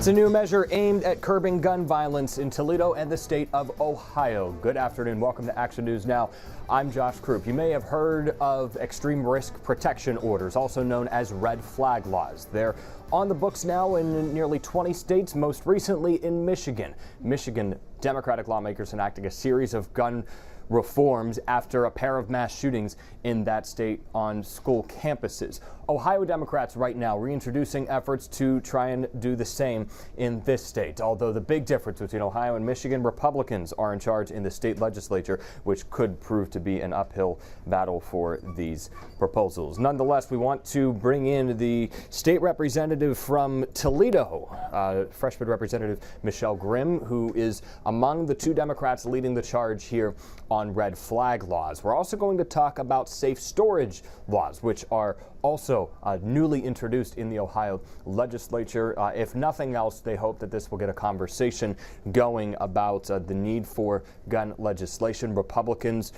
It's a new measure aimed at curbing gun violence in Toledo and the state of Ohio. Good afternoon. Welcome to Action News Now. I'm Josh Croup. You may have heard of extreme risk protection orders, also known as red flag laws. They're on the books now in nearly 20 states, most recently in Michigan. Michigan Democratic lawmakers enacting a series of gun reforms after a pair of mass shootings in that state on school campuses. Ohio Democrats right now reintroducing efforts to try and do the same in this state. Although the big difference between Ohio and Michigan, Republicans are in charge in the state legislature, which could prove to be an uphill battle for these proposals. Nonetheless, we want to bring in the state representative from Toledo, freshman Representative Michele Grim, who is among the two Democrats leading the charge here on red flag laws. We're also going to talk about safe storage laws, which are also newly introduced in the Ohio legislature. If nothing else, they hope that this will get a conversation going about the need for gun legislation. Republicans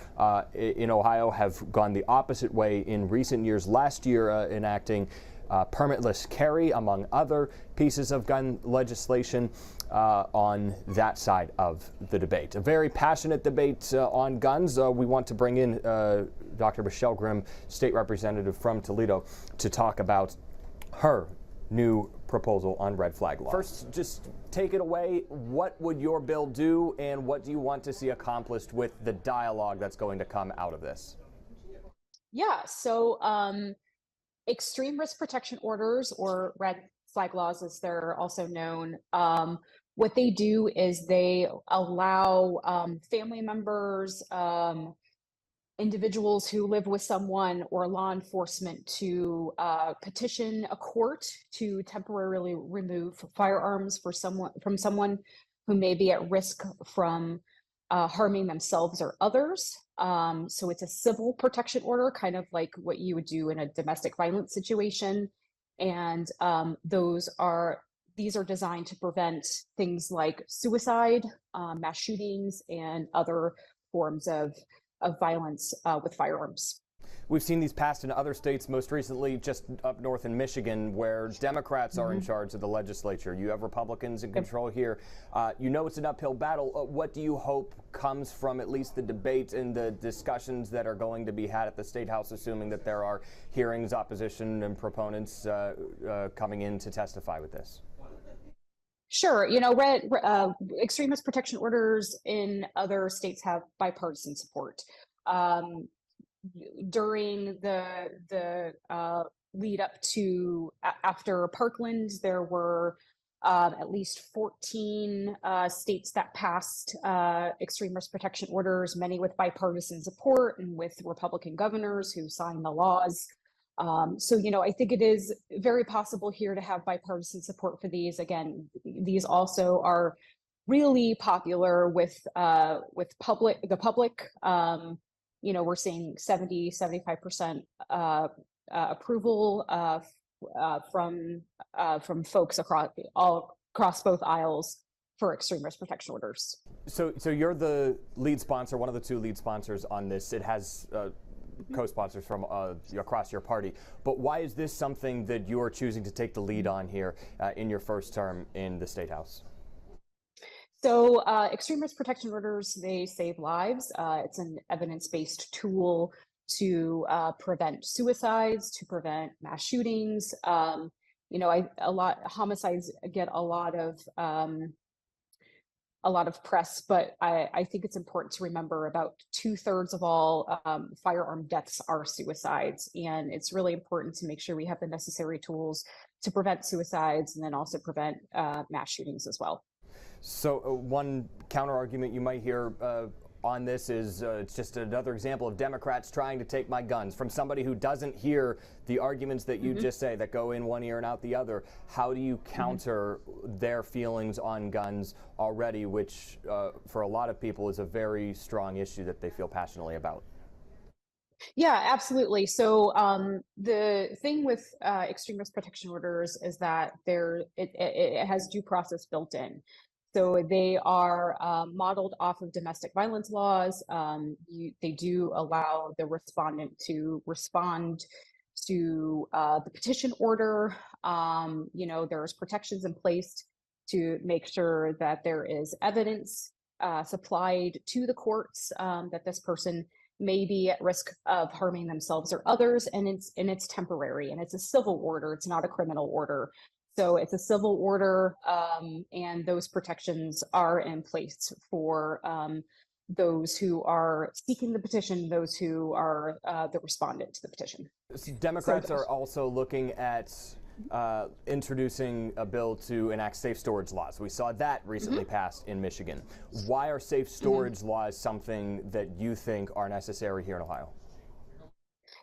in Ohio have gone the opposite way in recent years. Last year, enacting permitless carry, among other pieces of gun legislation on that side of the debate. A very passionate debate on guns. We want to bring in Dr. Michele Grim, state representative from Toledo, to talk about her new proposal on red flag laws. First, just take it away. What would your bill do, and what do you want to see accomplished with the dialogue that's going to come out of this? Yeah, so extreme risk protection orders, or red flag laws as they're also known, what they do is they allow family members, individuals who live with someone, or law enforcement to petition a court to temporarily remove firearms from someone who may be at risk from harming themselves or others. So it's a civil protection order, kind of like what you would do in a domestic violence situation. And these are designed to prevent things like suicide, mass shootings, and other forms of violence with firearms. We've seen these passed in other states, most recently just up north in Michigan, where Democrats are in charge of the legislature. You have Republicans in control here. You know it's an uphill battle. What do you hope comes from at least the debate and the discussions that are going to be had at the State House, assuming that there are hearings, opposition, and proponents coming in to testify with this? Sure. Extremist protection orders in other states have bipartisan support. During the lead up to after Parkland, there were at least 14 states that passed extreme risk protection orders, many with bipartisan support and with Republican governors who signed the laws. I think it is very possible here to have bipartisan support for these. Again, these also are really popular with the public. We're seeing 75% approval from folks across both aisles for extreme risk protection orders. So you're the lead sponsor, one of the two lead sponsors on this. It has co-sponsors from across your party. But why is this something that you're choosing to take the lead on here in your first term in the State House? So extreme risk protection orders, they save lives. It's an evidence-based tool to prevent suicides, to prevent mass shootings. Homicides get a lot of press, but I think it's important to remember about 2/3 of all firearm deaths are suicides. And it's really important to make sure we have the necessary tools to prevent suicides and then also prevent mass shootings as well. So one counter argument you might hear on this is it's just another example of Democrats trying to take my guns. From somebody who doesn't hear the arguments that you just say that go in one ear and out the other, how do you counter their feelings on guns already, which for a lot of people is a very strong issue that they feel passionately about? Yeah, absolutely. So the thing with extreme risk protection orders is that it has due process built in. So they are modeled off of domestic violence laws. They do allow the respondent to respond to the petition order. There's protections in place to make sure that there is evidence supplied to the courts that this person may be at risk of harming themselves or others, and it's temporary, and it's a civil order. It's not a criminal order. So it's a civil order, and those protections are in place for those who are seeking the petition, those who are the respondent to the petition. Democrats are also looking at introducing a bill to enact safe storage laws. We saw that recently passed in Michigan. Why are safe storage laws something that you think are necessary here in Ohio?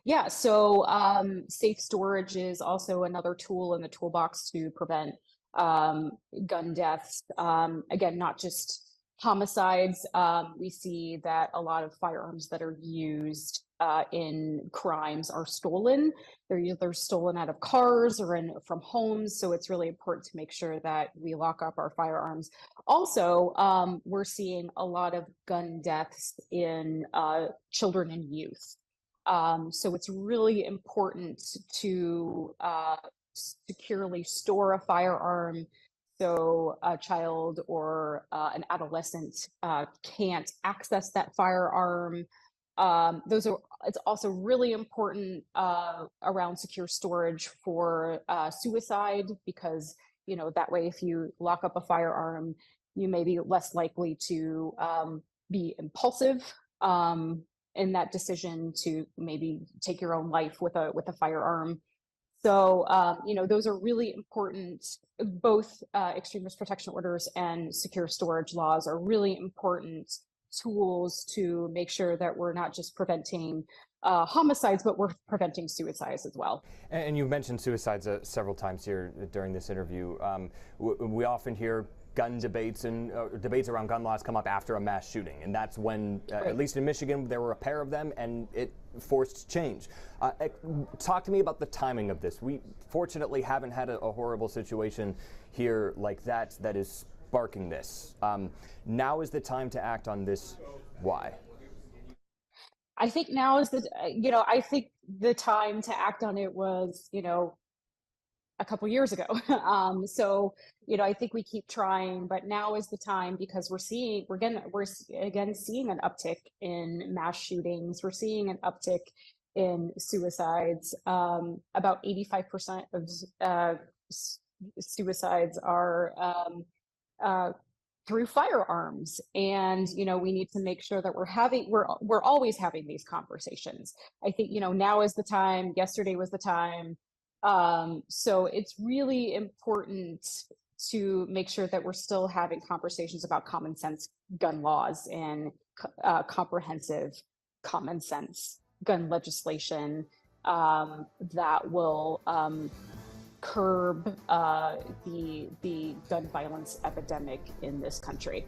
Yeah, so safe storage is also another tool in the toolbox to prevent gun deaths. Again, not just homicides. We see that a lot of firearms that are used in crimes are stolen. They're either stolen out of cars or from homes. So it's really important to make sure that we lock up our firearms. Also, we're seeing a lot of gun deaths in children and youth. So it's really important to securely store a firearm so a child or an adolescent can't access that firearm. It's also really important around secure storage for suicide, because that way, if you lock up a firearm, you may be less likely to be impulsive in that decision to maybe take your own life with a firearm. So those are really important. Both extreme risk protection orders and secure storage laws are really important tools to make sure that we're not just preventing homicides, but we're preventing suicides as well. And you've mentioned suicides several times here during this interview. We often hear gun debates and debates around gun laws come up after a mass shooting, and that's when, at least in Michigan, there were a pair of them, and it forced change. Talk to me about the timing of this. We fortunately haven't had a horrible situation here like that is sparking this. Now is the time to act on this. Why? I think now is I think the time to act on it was, a couple years ago. So, I think we keep trying, but now is the time, because we're again seeing an uptick in mass shootings. We're seeing an uptick in suicides. About 85% of suicides are through firearms, and we need to make sure that we're always having these conversations. I think now is the time. Yesterday was the time. So it's really important to make sure that we're still having conversations about common sense gun laws and comprehensive common sense gun legislation that will curb the gun violence epidemic in this country.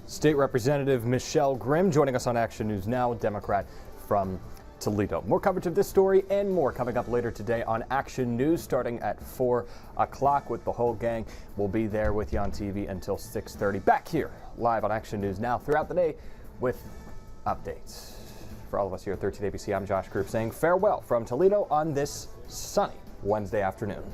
State Representative Michele Grim joining us on Action News Now, Democrat from Toledo. More coverage of this story and more coming up later today on Action News, starting at 4 o'clock with the whole gang. We'll be there with you on TV until 6:30. Back here live on Action News Now throughout the day with updates. For all of us here at 13 ABC, I'm Josh Croup saying farewell from Toledo on this sunny Wednesday afternoon.